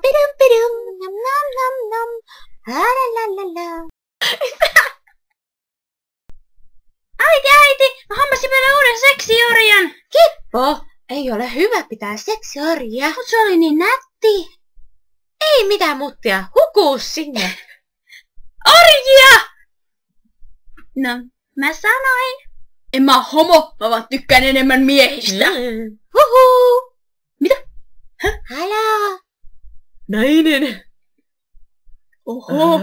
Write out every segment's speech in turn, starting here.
Pidum pidum. Nam nam nam nam. La la la la. Äiti! Mä hommasin meille uuden seksiorjan! Kippo, ei ole hyvä pitää seksiorjia. Mut se oli niin nätti! Ei mitään muttia, hukuu sinne. Orjia! No, mä sanoin. En mä homo, mä vaan tykkään enemmän miehistä. Huhuu. Mitä? Haloo. Nainen. Oho.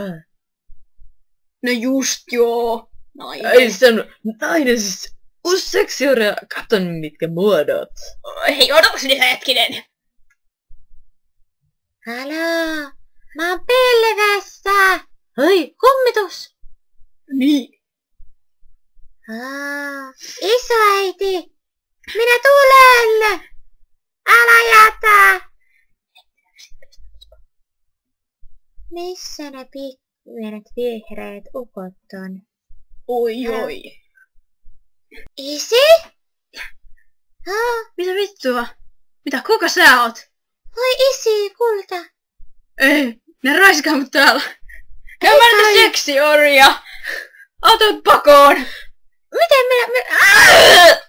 No just joo. Nainen. Ei sano, nainen siis uusi seksiorja, katon mitkä muodot. Hei, odotas nyt hetkinen. Haloo. Mä oon pilvessä. Hei, kummitus. Niin. Isoäiti. Minä tulen. Älä jätä. Missä ne pienet vihreät ukot on? Oi oi. Isi? Mitä vittua? Mitä, kuka sä oot? Voi isi, kulta. Ei, ne raiskaa mut täällä. Käy mä nyt seksiorja. Otat pakoon. Miten minä...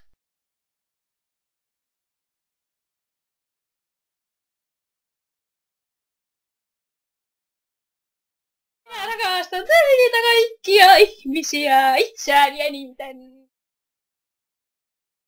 Mä rakastan teitä kaikkia ihmisiä itseään eniten.